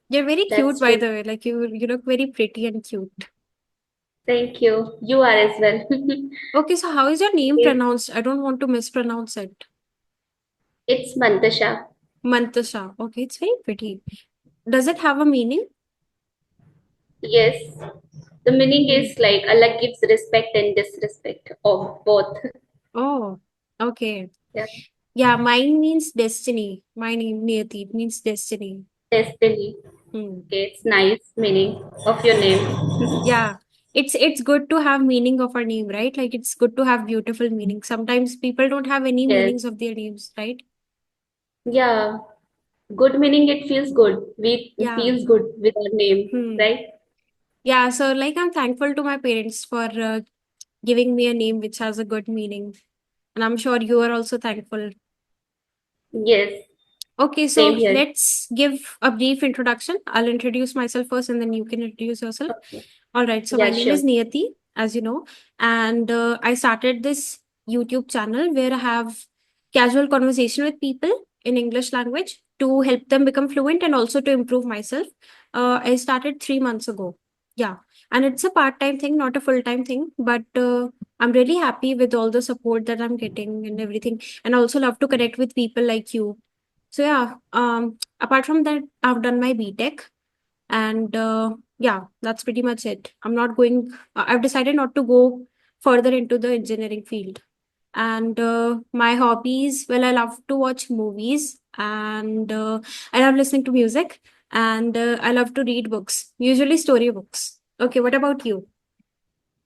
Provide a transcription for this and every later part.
You're very cute, That's by true. the way. Like you look very pretty and cute. Thank you. You are as well. Okay, so how is your name It- pronounced? I don't want to mispronounce it. It's Mantasha. Mantasha. Okay, it's very pretty. Does it have a meaning? Yes. The meaning Hmm. is like Allah gives respect and disrespect of both. Oh, okay. Yeah. Yeah, mine means destiny. My name, Niyati, it means destiny. Destiny. Hmm. Okay, it's nice meaning of your name. Yeah, it's good to have meaning of our name, right? Like it's good to have beautiful meaning. Sometimes people don't have any Yes. meanings of their names, right? Yeah. Good meaning it feels good. We Yeah. feels good with our name, Hmm. right? Yeah, so like I'm thankful to my parents for giving me a name which has a good meaning. And I'm sure you are also thankful. Yes. Okay, Same so here. let's give a brief introduction. I'll introduce myself first and then you can introduce yourself. Okay. All right, so my Yeah, name sure. is Niyati, as you know, and I started this YouTube channel where I have casual conversation with people in English language to help them become fluent and also to improve myself. I started 3 months ago. Yeah, and it's a part-time thing, not a full-time thing, but I'm really happy with all the support that I'm getting and everything, and I also love to connect with people like you. So yeah, apart from that, I've done my BTech and yeah, that's pretty much it. I've decided not to go further into the engineering field. And my hobbies, well, I love to watch movies and I love listening to music and I love to read books, usually story books. Okay, what about you?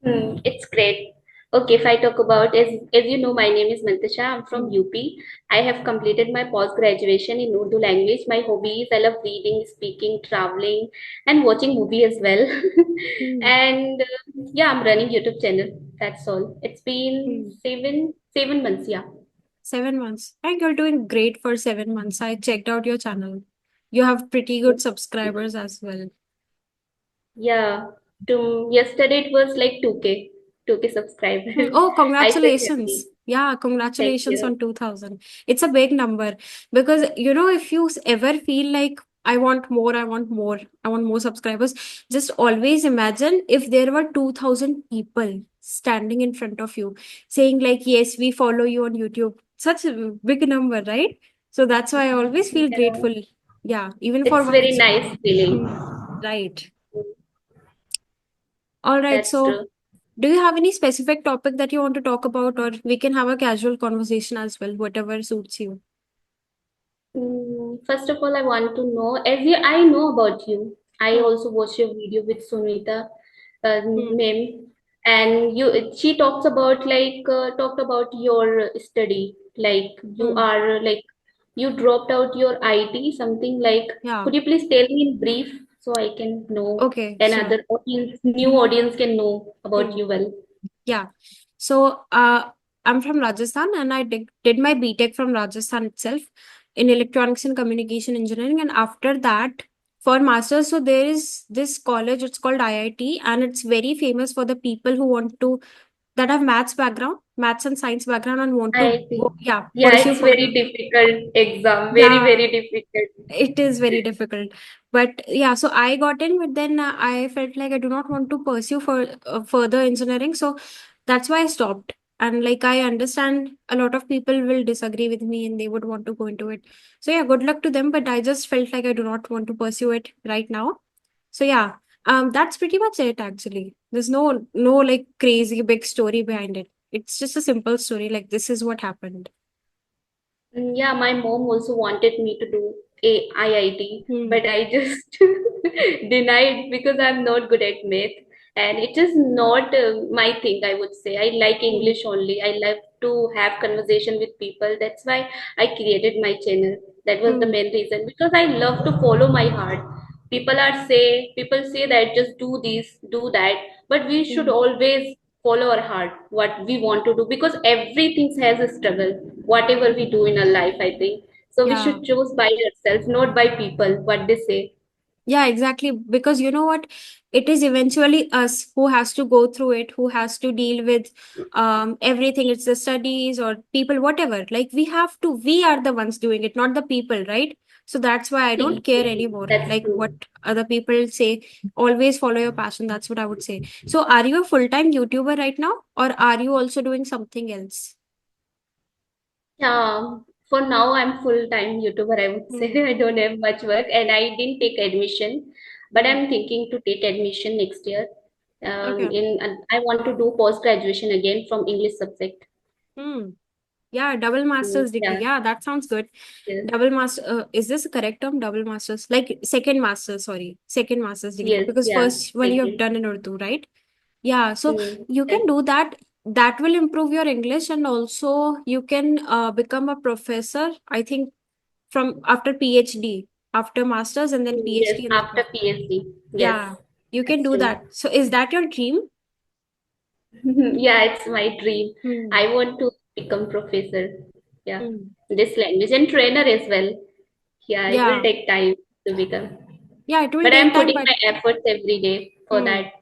It's great. Okay, if I talk about as you know, my name is Mantasha. I'm from Hmm. UP. I have completed my post graduation in Urdu language. My hobbies I love reading, speaking, traveling, and watching movie as well. Hmm. and yeah, I'm running YouTube channel. That's all. It's been Hmm. 7 months. Yeah, 7 months. And you're doing great for 7 months. I checked out your channel. You have pretty good subscribers as well. yeah. To yesterday it was like 2K subscriber. Oh, I felt congratulations. happy. Yeah, Thank congratulations you. on 2000. It's a big number because, if you ever feel like I want more, I want more subscribers, just always imagine if there were 2000 people standing in front of you saying, like, yes, we follow you on YouTube. Such a big number, right? So that's why I always feel Yeah. grateful. Yeah, even for It's very nice feeling. Hmm, right. All right. That's So, true. do you have any specific topic that you want to talk about, or we can have a casual conversation as well, whatever suits you? First of all, I want to know, as you, I know about you. I Hmm. also watched your video with Sunita, Hmm. Mem, and you. She talks about talked about your study. Like you Hmm. are like you dropped out your IT, something like. Yeah. Could you please tell me in brief so I can know Okay. and Sure. other audience, new audience can know about Hmm. you well. Yeah. So, I'm from Rajasthan, and I did my BTech from Rajasthan itself in electronics and communication engineering, and after that. For masters, so there is this college, it's called IIT, and it's very famous for the people who want to that have maths background, maths and science background, and want to I go, see. yeah, Yeah, pursue it's very further. difficult exam. Very, Yeah, very difficult. it is very difficult. But yeah, so I got in, but then I felt like I do not want to pursue for further engineering. So that's why I stopped. And like I understand a lot of people will disagree with me and they would want to go into it. So yeah, good luck to them. But I just felt like I do not want to pursue it right now. So yeah, that's pretty much it actually. There's no like crazy big story behind it. It's just a simple story. Like this is what happened. Yeah, my mom also wanted me to do a IIT, Hmm. but I just denied because I'm not good at math, and it is not my thing, I would say. I like Hmm. English only. I love to have conversation with people. That's why I created my channel. That was the Hmm. main reason because I love to follow my heart. People say that just do this, do that, but we should Hmm. always follow our heart, what we want to do, because everything has a struggle, whatever we do in our life, I think. So we Yeah. should choose by ourselves, not by people, what they say. Yeah, exactly. Because you know what? It is eventually us who has to go through it, who has to deal with everything. It's the studies or people, whatever. Like we are the ones doing it, not the people, right? So that's why I don't care anymore. That's Like true. what other people say, always follow your passion. That's what I would say. So are you a full-time YouTuber right now, or are you also doing something else? Yeah, for now I'm full-time YouTuber, I would say. Hmm. I don't have much work and I didn't take admission, but Hmm. I'm thinking to take admission next year. Okay. And I want to do post-graduation again from English subject. Hmm. Yeah, double master's degree. Yeah, Yeah, that sounds good. yes, Double master, is this a correct term? Double master's, like second master, sorry, second master's degree. yes, Because yeah, first one you have second. done in Urdu, right? Yeah, so you Yes, can do that. That will improve your English, and also you can become a professor, I think, from after PhD, after master's and then yes, PhD and then after professor. PhD. Yes, Yeah, you can that's do true. that. So is that your dream? Yeah, it's my dream. Hmm. I want to become professor. Yeah, Hmm. this language and trainer as well. Yeah, it will Yeah, take time to become. yeah, it will But take I'm time, putting but my efforts every day for hmm. that.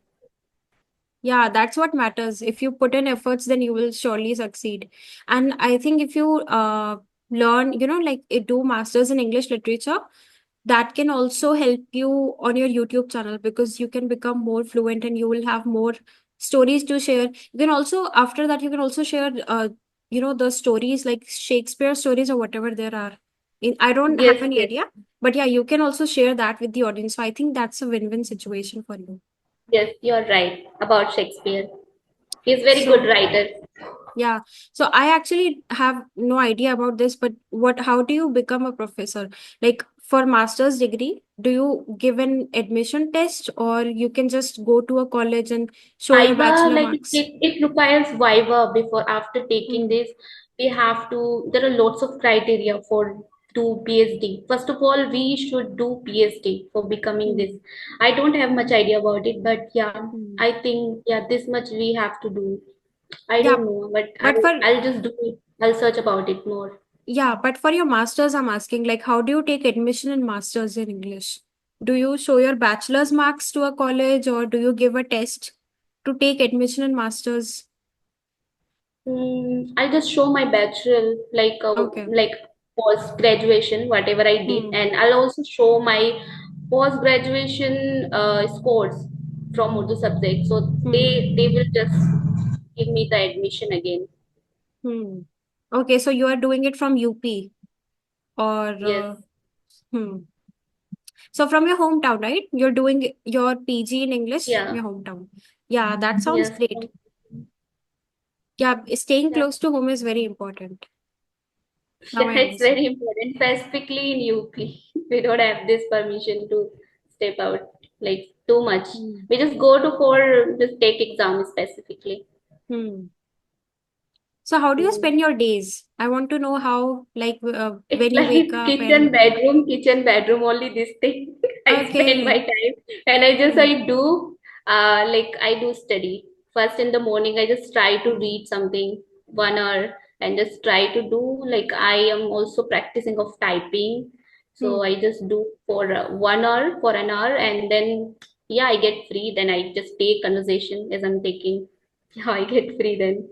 Yeah, that's what matters. If you put in efforts, then you will surely succeed. And I think if you learn, like do masters in English literature, that can also help you on your YouTube channel because you can become more fluent and you will have more stories to share. You can also, after that, you can also share, the stories like Shakespeare stories or whatever there are. I don't have Yes, any yes, idea, but yeah, you can also share that with the audience. So I think that's a win-win situation for you. yes, you're right about Shakespeare. He's very good So writer. yeah. So I actually have no idea about this, but how do you become a professor? Like for master's degree, do you give an admission test or you can just go to a college and show your Viva, bachelor like marks? it requires Viva before after taking Hmm. this. We have to, there are lots of criteria for do PhD. First of all, we should do PhD for becoming this. Hmm. I don't have much idea about it, but yeah, Hmm. I think yeah, this much we have to do. I Yeah, don't know, but but for I'll just do it. I'll search about it more. your masters, I'm asking, like, how do you take admission in masters in English? Do you show your bachelor's marks to a college or do you give a test to take admission in masters? I'll just show my bachelor, Okay. like post graduation, whatever I did, Hmm. and I'll also show my post graduation scores from Urdu subject. So Hmm. they will just give me the admission again. Hmm. Okay, so you are doing it from UP or Yes, hmm. So from your hometown, right? You're doing your PG in English from yeah, your hometown. Yeah, that sounds yes, great. Yeah, staying yeah. close to home is very important. Now Yeah, I it's understand. very important, specifically in UP. We don't have this permission to step out like too much. Hmm. We just go to for just take exam specifically. Hmm. So how do you Mm. spend your days? I want to know how, like, It's when you wake like up and kitchen, bedroom, only this thing. I spend my okay. time and Hmm. I do study. First in the morning, I just try to read something 1 hour and just try to do like I am also practicing of typing. So Hmm. I just do for 1 hour, for an hour, and then yeah, I get free. Then I just take conversation as I'm taking. Yeah, I get free then.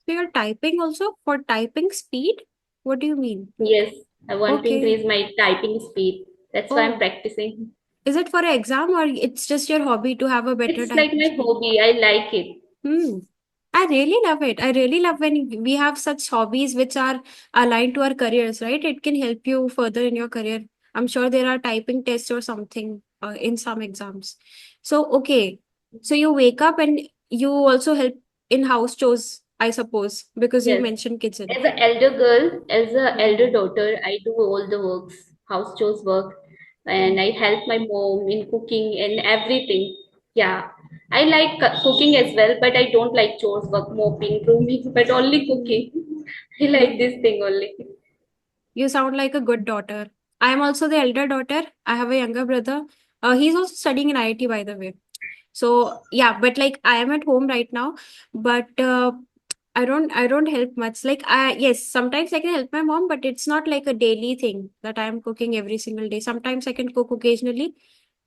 So you're typing also for typing speed? What do you mean? Yes, I want to Okay. increase my typing speed. That's why I'm Oh, practicing. is it for an exam or it's just your hobby to have a better It's like typing my speed? hobby. I like it. Hmm. I really love it. I really love when we have such hobbies which are aligned to our careers, right? It can help you further in your career. I'm sure there are typing tests or something in some exams. So, okay. So you wake up and you also help in house chores, I suppose, because you Yes. mentioned kitchen. As an elder girl, as an Hmm. elder daughter, I do all the works, house chores work, and Hmm. I help my mom in cooking and everything. Yeah. I like cooking as well, but I don't like chores work, mopping, grooming, but only Hmm. cooking. I like Hmm. this thing only. You sound like a good daughter. I am also the elder daughter. I have a younger brother. He's also studying in IIT, by the way. So yeah, but like I am at home right now, but I don't help much. Like I yes, sometimes I can help my mom, but it's not like a daily thing that I am cooking every single day. Sometimes I can cook occasionally,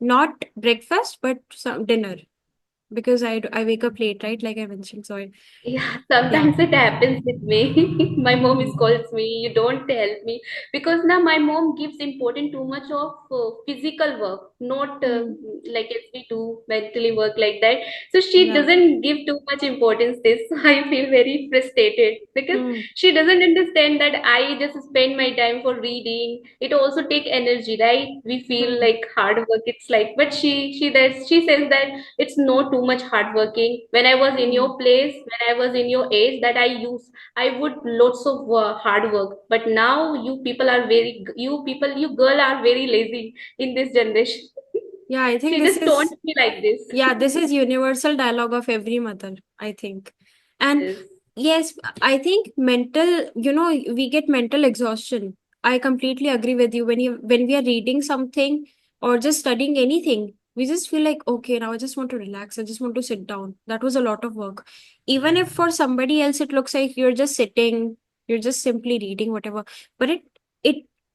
not breakfast, but some dinner. because I wake up late, right? Like I mentioned. So Yeah, yeah. sometimes it happens with me. My mom is Hmm. calls me, you don't help me because now my mom gives important too much of physical work, not Hmm. like as we do mentally work like that. So she Yeah. doesn't give too much importance this. So I feel very frustrated because Hmm. she doesn't understand that I just spend my time for reading. It also take energy, right? We feel Hmm. like hard work. It's like, but she says that it's not too much hard working. When I was in Hmm. your place, when I was in your age, that I would lots of hard work. But now you people, you girl are very lazy in this generation. Yeah, I think She this just taught is, me like this. yeah, this is universal dialogue of every mother, I think. And Yes. yes, I think mental, we get mental exhaustion. I completely agree with you. When we are reading something or just studying anything, we just feel like, okay, now I just want to relax. I just want to sit down. That was a lot of work. Even if for somebody else it looks like you're just sitting, you're just simply reading, whatever. But it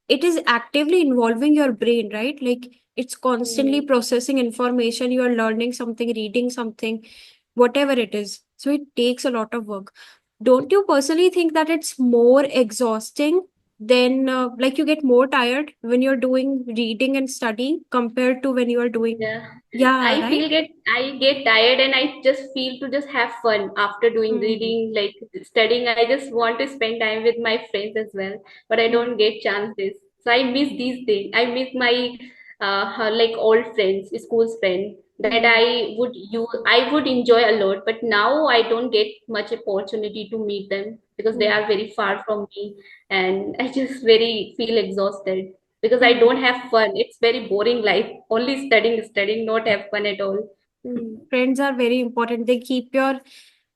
it is actively involving your brain, right? Like it's constantly Mm, processing information. You are learning something, reading something, whatever it is. So it takes a lot of work. Don't you personally think that it's more exhausting than, like, you get more tired when you're doing reading and studying compared to when you are doing, yeah. yeah, right? I get tired and I just feel to just have fun after doing Hmm. reading, like studying. I just want to spend time with my friends as well, but I Hmm. don't get chances. So I miss these things. I miss my like old friends, school's friend that Hmm. I would enjoy a lot, but now I don't get much opportunity to meet them because they Hmm. are very far from me, and I just very feel exhausted because I Hmm. don't have fun. It's very boring life. Only studying, studying, not have fun at all. Hmm. Friends are very important. They keep your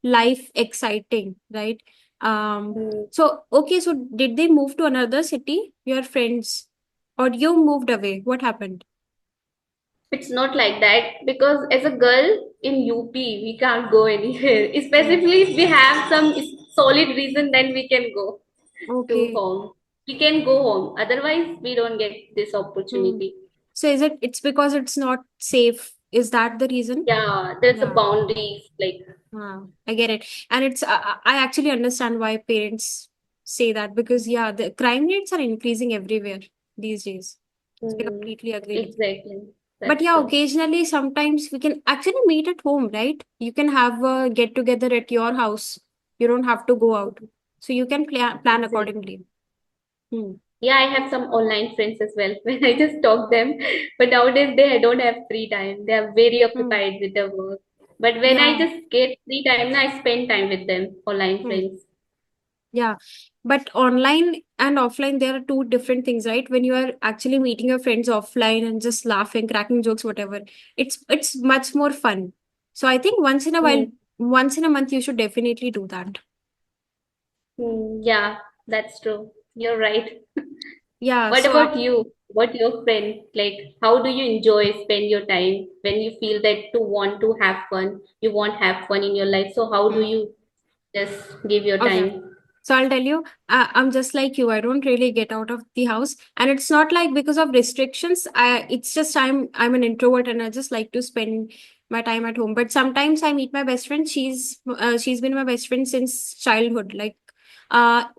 life exciting, right? Mm. So okay, so did they move to another city, your friends, or you moved away? What happened? It's not like that because as a girl in UP, we can't go anywhere. Hmm. Especially if we have some solid reason, then we can go to Okay. home. We can go home. Otherwise, we don't get this Hmm. opportunity. So it's because it's not safe? Is that the reason? Yeah, there's a Yeah. boundaries like. I get it. And I actually understand why parents say that, because, yeah, the crime rates are increasing everywhere these days. So I Mm, completely agree with you. exactly. But That's yeah, true. occasionally, sometimes we can actually meet at home, right? You can have a get together at your house. You don't have to go out. So you can plan Exactly. accordingly. Hmm. Yeah, I have some online friends as well when I just talk them. But nowadays they don't have free time. They are very Hmm. occupied with their work. But when I Yeah. just get free time, I spend time with them, online Hmm. friends. Yeah. But online and offline, there are two different things, right? When you are actually meeting your friends offline and just laughing, cracking jokes, whatever, it's much more fun. So I think once in a while, Hmm. once in a month, you should definitely do that. Hmm. Yeah, that's true. You're right. Yeah. What So about you? What your friend like? How do you enjoy spend your time when you feel that to want to have fun? You want have fun in your life. So how do mm, you just give your okay. time? So I'll tell you, I'm just like you. I don't really get out of the house, and it's not like because of restrictions. It's just I'm an introvert, and I just like to spend my time at home. But sometimes I meet my best friend. She's been my best friend since childhood. Like,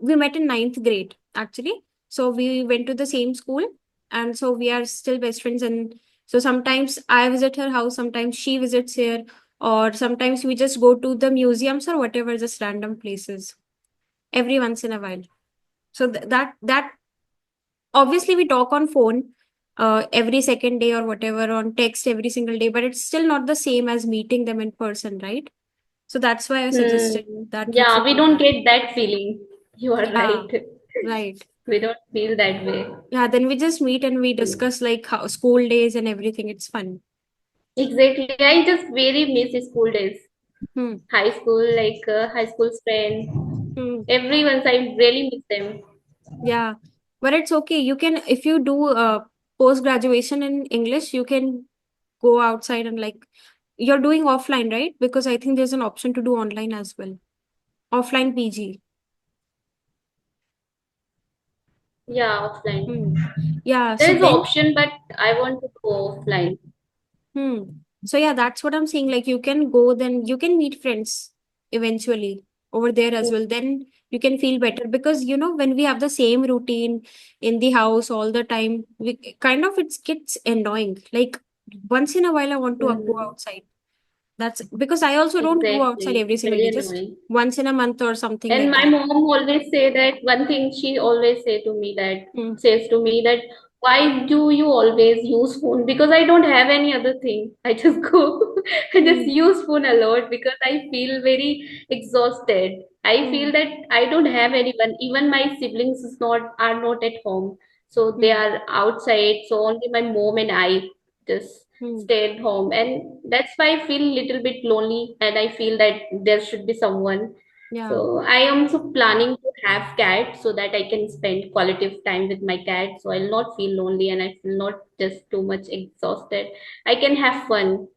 we met in ninth grade actually. So we went to the same school, and so we are still best friends. And so sometimes I visit her house, sometimes she visits here, or sometimes we just go to the museums or whatever, just random places every once in a while. So that obviously we talk on phone every second day or whatever, on text every single day, but it's still not the same as meeting them in person, right? So that's why I Hmm. suggested that we Yeah, should we do don't that. get that feeling. You are Yeah, right. right. We don't feel that way. Yeah, then we just meet and we discuss like how school days and everything. It's fun. Exactly. I just very miss school days. Hmm. High school, like high school friend. Hmm. Everyone's, I really miss them. Yeah, but it's okay. You can, if you do post graduation in English, you can go outside and, like, you're doing offline, right? Because I think there's an option to do online as well. Offline PG. Yeah, offline. Hmm. Yeah. There So is when, option, but I want to go offline. hmm. So yeah, that's what I'm saying. Like you can go, then you can meet friends eventually over there as well. Then you can feel better because when we have the same routine in the house all the time, we kind of it gets annoying. Like once in a while, I want to go Mm-hmm. outside. That's because I also don't go outside Exactly. every single Very day, just annoying. once in a month or something And like my that. mom always say that one thing she always Hmm. says to me that why do you always use phone? Because I don't have any other thing. I just go I just Hmm. use phone a lot because I feel very exhausted. I Hmm. feel that I don't have anyone. Even my siblings are not at home. So they Hmm. are outside. So only my mom and I just Hmm. stay at home. And that's why I feel little bit lonely and I feel that there should be someone. Yeah. So I am also planning to have cat so that I can spend quality time with my cat. So I'll not feel lonely and I feel not just too much exhausted. I can have fun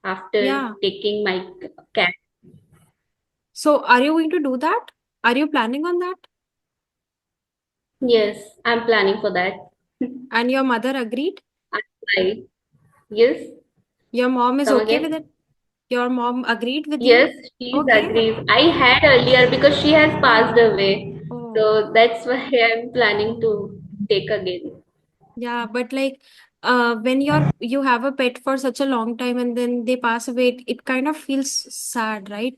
after Yeah. taking my cat. So are you going to do that? Are you planning on that? Yes, I'm planning for that. And your mother agreed? I try. Yes, Your mom is come okay with again. it? Your mom agreed with you? Yes, she's Okay. agrees. I had earlier because she has passed away. Oh, So that's why I'm planning to take again. yeah. But like, when you have a pet for such a long time and then they pass away, it kind of feels sad, right?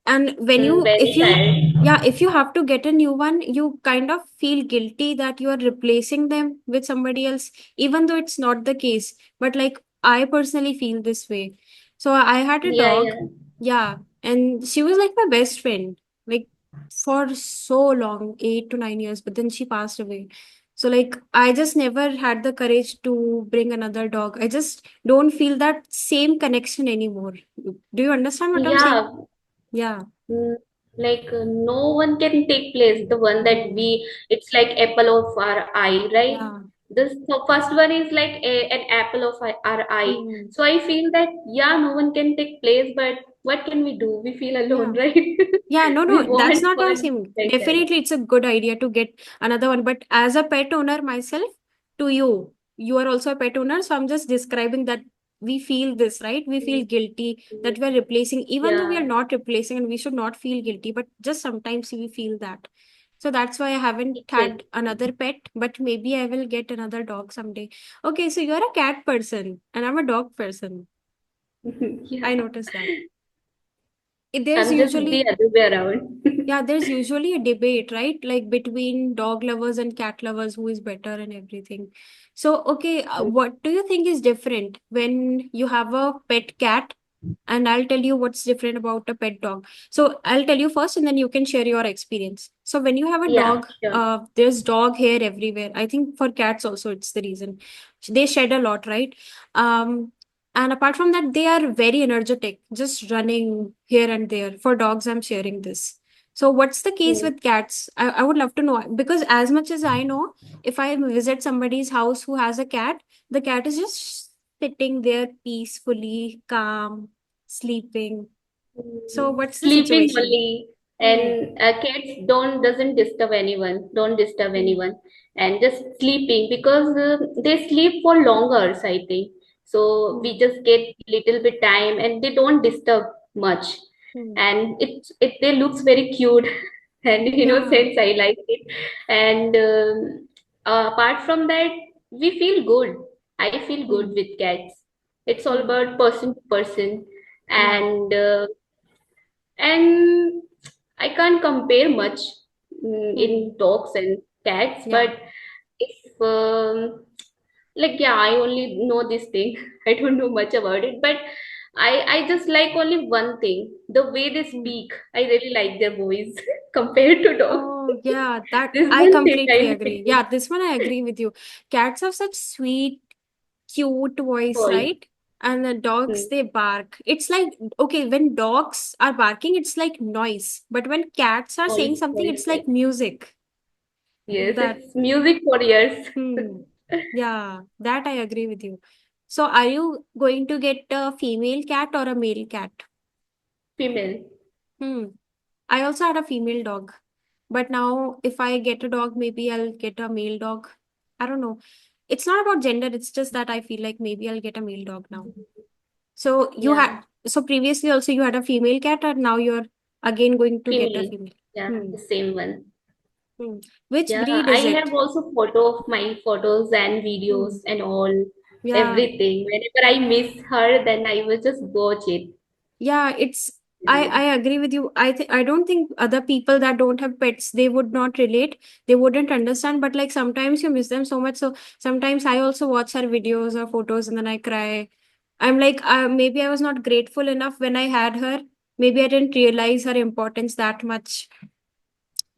And Very sad. yeah, if you have to get a new one, you kind of feel guilty that you are replacing them with somebody else, even though it's not the case. But like, I personally feel this way. So I had a Yeah, dog, yeah. yeah, and she was like my best friend, like for so long, 8 to 9 years, but then she passed away. So like, I just never had the courage to bring another dog. I just don't feel that same connection anymore. Do you understand what I'm saying? Yeah, Yeah. Mm, no one can take place. The one that Hmm. it's like apple of our eye, right? Yeah. This the first one is like an apple of our eye. Hmm. So I feel that yeah, no one can take place, but what can we do? We feel alone, Yeah. right? Yeah, no, We no, that's want not what I'm one saying. like that. Definitely, it's a good idea to get another one. But as a pet owner myself, to you, you are also a pet owner. So I'm just describing that we feel this, right? We feel Mm, guilty that mm, we are replacing, even though we are Yeah, not replacing, and we should not feel guilty, but just sometimes we feel that. So that's why I haven't had exactly. another pet, but maybe I will get another dog someday. Okay, so you're a cat person, and I'm a dog person. Yeah, I noticed that. There's I'm just the usually other way around. Yeah, there's usually a debate, right? Like between dog lovers and cat lovers, who is better and everything. So, okay, what do you think is different when you have a pet cat? And I'll tell you what's different about a pet dog. So, I'll tell you first, and then you can share your experience. So, when you have a Yeah, dog, sure. there's dog hair everywhere. I think for cats also, it's the reason. They shed a lot, right? Um, and apart from that, they are very energetic, just running here and there. For dogs, I'm sharing this. So what's the case Mm. with cats? I would love to know because as much as I know, if I visit somebody's house who has a cat, the cat is just sitting there peacefully, calm, sleeping. So what's the Sleeping situation? only Hmm. and cats doesn't disturb anyone, don't disturb Hmm. anyone, and just sleeping because they sleep for longer hours, I think. So we Hmm. just get little bit time and they don't disturb much, Hmm. and it they looks very cute and Yeah. since I like it. And apart from that, we feel good. I feel good Hmm. with cats. It's all Hmm. about person to person. Yeah. And I can't compare much Hmm. in dogs and cats, Yeah. but if yeah, I only know this thing. I don't know much about it, but I just like only one thing: the way they Hmm. speak. I really like their voice compared to dogs. Oh, yeah, that This I one thing completely I agree. like Yeah, this one I agree with you. Cats have such sweet, cute voice, voice. right? And the dogs, Hmm. they bark. It's like, okay, when dogs are barking, it's like noise. But when cats are saying Voice, something, voice, it's yes. like music. Yes, That, it's music for ears. hmm. Yeah, that I agree with you. So, are you going to get a female cat or a male cat? Female. Hmm. I also had a female dog. But now, if I get a dog, maybe I'll get a male dog. I don't know. It's not about gender, it's just that I feel like maybe I'll get a male dog now. So you Yeah, had, so previously also you had a female cat, or now you're again going to get a female. female? Yeah, Hmm. the same one. Hmm. Which Yeah, breed I is it? have also photo of my photos and videos Hmm. and all, Yeah. everything. Whenever I miss her, then I will just watch it. Yeah, I agree with you. I don't think other people that don't have pets, they would not relate. They wouldn't understand. But like sometimes you miss them so much. So sometimes I also watch her videos or photos and then I cry. I'm like, maybe I was not grateful enough when I had her. Maybe I didn't realize her importance that much.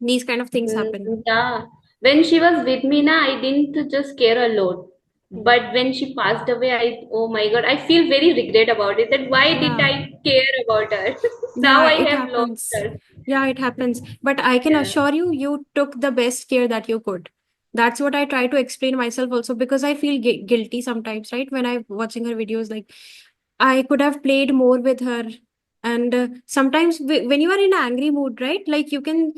These kind of things happen. Yeah, when she was with me, na, I didn't just care a lot. Hmm. But when she passed away, oh my God, I feel very regret about it. That why did Yeah. I care about her? Now Yeah, I it have lost happens. her. Yeah, it happens. But I can Yeah. assure you, you took the best care that you could. That's what I try to explain myself also, because I feel guilty sometimes, right? When I'm watching her videos, like I could have played more with her. And sometimes when you are in an angry mood, right? Like you can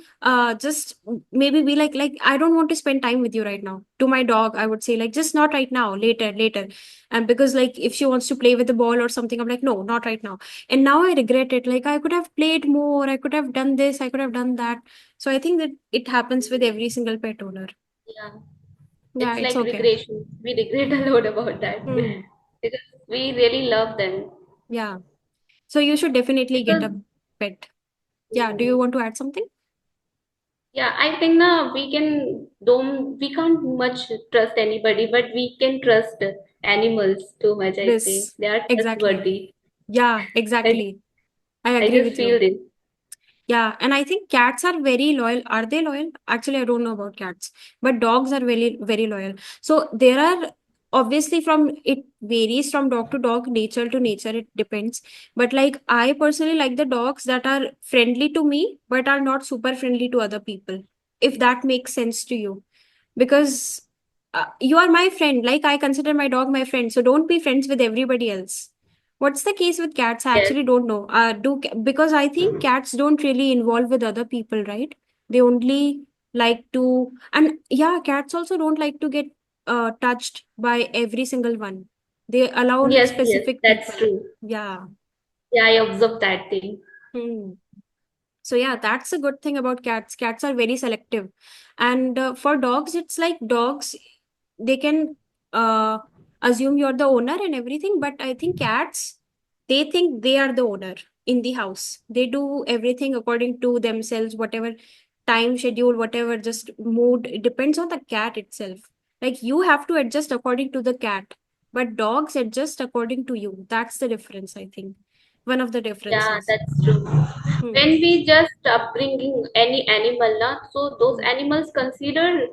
just maybe be like, I don't want to spend time with you right now. To my dog, I would say, like, just not right now, later, later. And because like if she wants to play with the ball or something, I'm like, no, not right now. And now I regret it. Like I could have played more, I could have done this, I could have done that. So I think that it happens with every single pet owner. Yeah. Yeah, It's it's like okay. regression. We regret a lot about that Hmm. because we really love them. Yeah. So you should definitely get Because a pet. Yeah, do you mm, want to add something? yeah, I think now we can't much trust anybody, but we can trust animals too much. I think This. they are Exactly. trustworthy. Yeah, I exactly. I I agree just with you. feel this. Yeah, and I think cats are very loyal. Are they loyal? Actually, I don't know about cats, but dogs are very, very loyal. So there are, obviously, from it varies from dog to dog, nature to nature, it depends. But like I personally like the dogs that are friendly to me, but are not super friendly to other people, if that makes sense to you. Because you are my friend, like I consider my dog my friend, so don't be friends with everybody else. What's the case with cats? I Yes, actually don't know. Because I think cats don't really involve with other people, right? They only like to, and yeah, cats also don't like to get touched by every single one. They allow only yes, yes. specific That's people. true. Yeah. Yeah, I observed that thing. Hmm. So yeah, that's a good thing about cats. Cats are very selective. And for dogs, it's like dogs, they can uh, assume you're the owner and everything, but I think cats, they think they are the owner in the house. They do everything according to themselves, whatever time schedule, whatever just mood. It depends on the cat itself. Like you have to adjust according to the cat, but dogs adjust according to you. That's the difference, I think. One of the Yeah, differences. that's true. Hmm. When we just upbringing any animal, na, so those Hmm. animals consider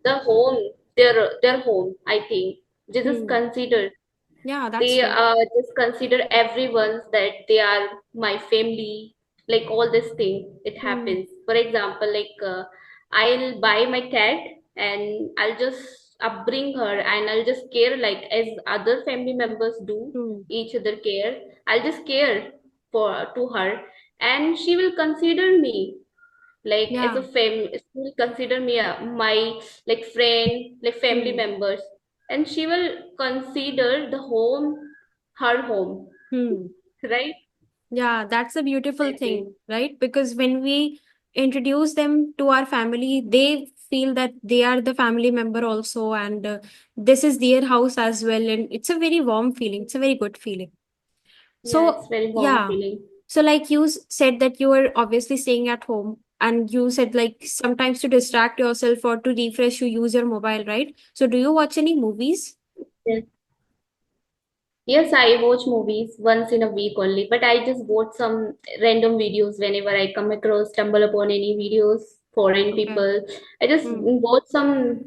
the home their home. I think they just Hmm. consider. Yeah, that's They true. just consider everyone that they are my family, like all this thing. It Hmm. happens. For example, like I'll buy my cat and I'll just upbring her and I'll just care like as other family members do Hmm. each other care. I'll just care for to her and she will consider me like as Yeah. a she will consider me my like friend, like family Hmm. members, and she will consider the home her home, Hmm. right? Yeah, that's a beautiful I think thing, right? Because when we introduce them to our family, they feel that they are the family member also, and this is their house as well. And it's a very warm feeling. It's a very good feeling. yeah, it's So, very warm yeah. feeling. So, like you said that you were obviously staying at home, and you said like sometimes to distract yourself or to refresh, you use your mobile, right? So, do you watch any movies? Yes. Yes, I watch movies once in a week only, but I just watch some random videos whenever I come across, stumble upon any videos, foreign Okay. people. I just Hmm. watch some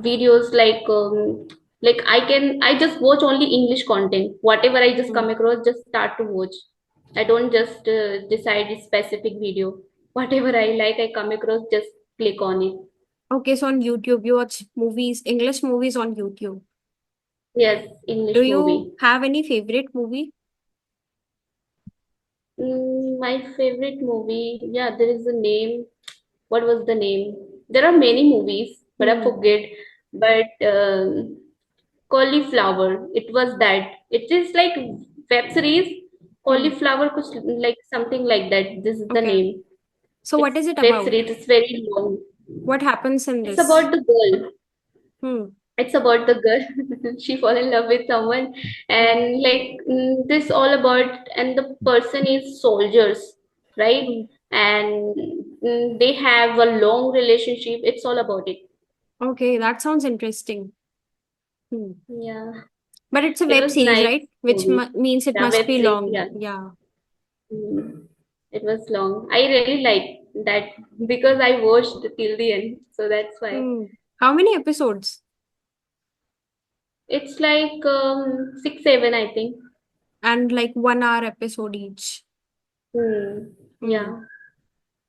videos like I just watch only English content. Whatever I just Hmm. come across, just start to watch. I don't just decide a specific video. Whatever I like, I come across, just click on it. Okay, so on YouTube, you watch movies, English movies on YouTube. Yes, Do English you movie. have any favorite movie? My favorite movie, yeah, there is a name. What was the name? There are many movies, but I Hmm. forget. But Cauliflower. It was that. It is like web series. Hmm. Cauliflower, kuch like something like that. This is the Okay. name. So what It's is it web about? series. It's very long. What happens in It's this? about the girl. Hmm. It's about the girl. She fall in love with someone, Hmm. and like this all about, and the person is soldiers, right? Hmm. And they have a long relationship. It's all about it. Okay, that sounds interesting. Hmm. Yeah, But it's a it web was series, nice right? Which movie. means it Yeah, must web be series. long. Yeah. Yeah. It was long. I really liked that because I watched till the end. So that's why. Hmm. How many episodes? It's like 6, 7, I think. And like 1 hour episode each. Hmm. Yeah,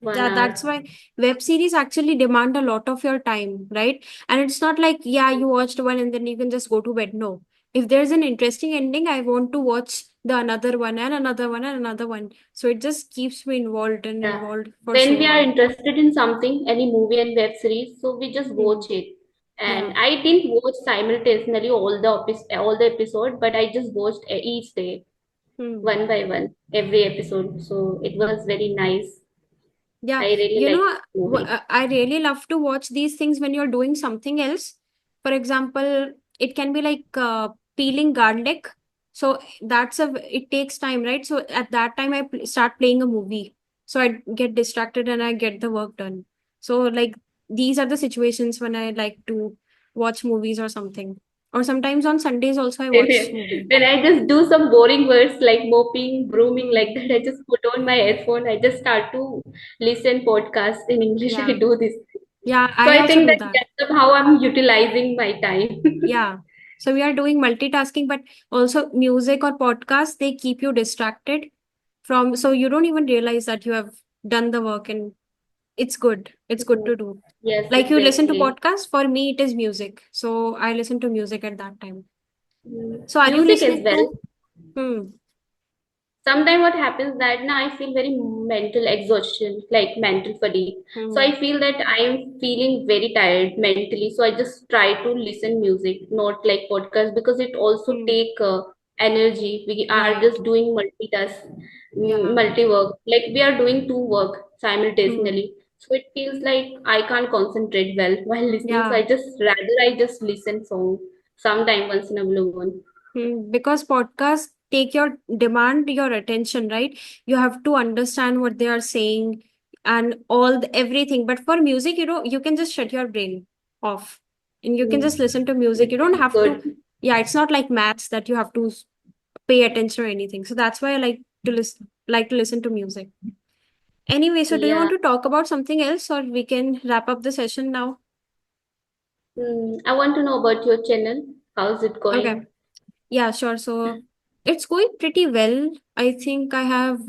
one Yeah, that's hour. why web series actually demand a lot of your time, right? And it's not like, yeah, you watched one and then you can just go to bed. No. If there's an interesting ending, I want to watch the another one and another one and another one. So it just keeps me involved and Yeah. involved for When so we are long. interested in something, any movie and web series, so we just Hmm. watch it. And Yeah. I didn't watch simultaneously all the episode, but I just watched each day, Hmm. one by one, every episode. So it was very nice. Yeah, I really you liked know, the movie. I really love to watch these things when you're doing something else. For example, it can be like peeling garlic. So it takes time, right? So at that time, start playing a movie. So I get distracted and I get the work done. So like these are the situations when I like to watch movies or something. Or sometimes on Sundays also I watch movie. When I just do some boring words like mopping, brooming, Hmm. like that, I just put on my headphone. I just start to listen podcasts in English. I Yeah. do this. Yeah, So I I also think do that that. that's how I'm utilizing my time. Yeah. So we are doing multitasking, but also music or podcast, they keep you distracted from, so you don't even realize that you have done the work and it's good. It's good to do. Yes, Like you listen to exactly. podcast, for me it is music. So I listen to music at that time. Mm. So are you Music as listening well. to? Hmm. Sometimes what happens that now I feel very mental exhaustion, like mental fatigue. So I Hmm. feel that I am feeling very tired mentally, so I just try to listen music, not like podcast, because it also Hmm. take energy. We are Right. just doing multitask, Yeah. multi work, like we are doing two work Hmm. simultaneously. So it feels like I can't concentrate well while listening, so Yeah. I just listen song sometime once in a blue moon. Because podcasts take demand your attention, right? You have to understand what they are saying and everything. But for music, you can just shut your brain off and you can just listen to music. Which You don't is have to, good. yeah, it's not like maths that you have to pay attention or anything. So that's why I like to listen to music. Anyway, so do you Yeah. want to talk about something else or we can wrap up the session now? I want to know about your channel. How's it Okay. going? Yeah, sure. So it's going pretty well. I think I have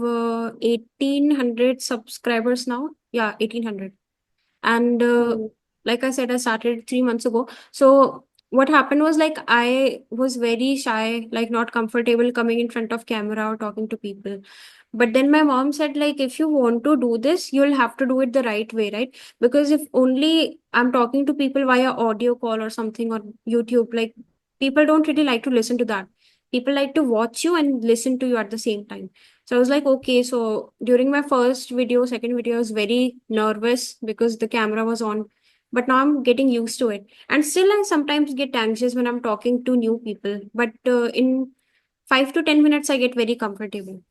1800 subscribers now. Yeah, 1800. And Hmm. like I said, I started 3 months ago. So what happened was like I was very shy, like not comfortable coming in front of camera or talking to people. But then my mom said, like, if you want to do this, you'll have to do it the right way, right? Because if only I'm talking to people via audio call or something on YouTube, like people don't really like to listen to that. People like to watch you and listen to you at the same time. So I was like, okay. So during my first video, second video, I was very nervous because the camera was on. But now I'm getting used to it. And still, I sometimes get anxious when I'm talking to new people. But in 5 to 10 minutes, I get very comfortable.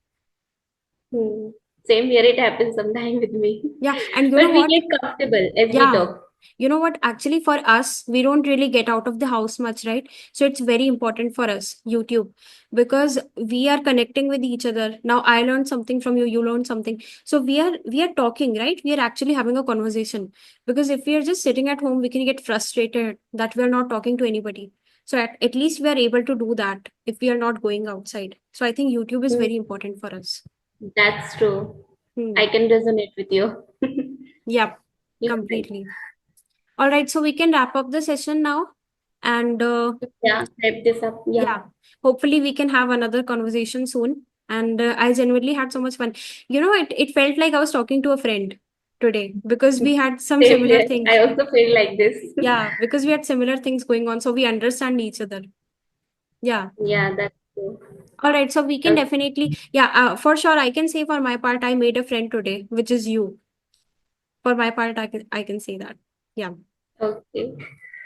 Hmm. Same here, it happens sometime with me. Yeah. And you know But we what? get comfortable as we Yeah. talk. You know what? Actually, for us, we don't really get out of the house much, right? So it's very important for us, YouTube, because we are connecting with each other. Now I learned something from you, you learned something. So we are talking, right? We are actually having a conversation. Because if we are just sitting at home, we can get frustrated that we are not talking to anybody. So at least we are able to do that if we are not going outside. So I think YouTube is Hmm. very important for us. That's true. I Hmm. can resonate with you. Yep, You're right. completely. All right, so we can wrap up the session now. And Yeah, wrap this up. Yeah. yeah, hopefully we can have another conversation soon. And I genuinely had so much fun. It felt like I was talking to a friend today because we had some Same similar here. I things. also feel like this. Yeah, because we had similar things going on. So we understand each other. Yeah. Yeah, that's true. All right. So we can Okay. definitely, yeah, for sure. I can say for my part, I made a friend today, which is you. For my part, I can say that. Yeah. Okay.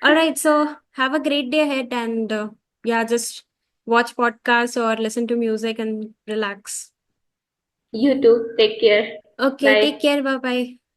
All right. So have a great day ahead, and yeah, just watch podcasts or listen to music and relax. You too. Take care. Okay. Take Bye. care. Bye bye.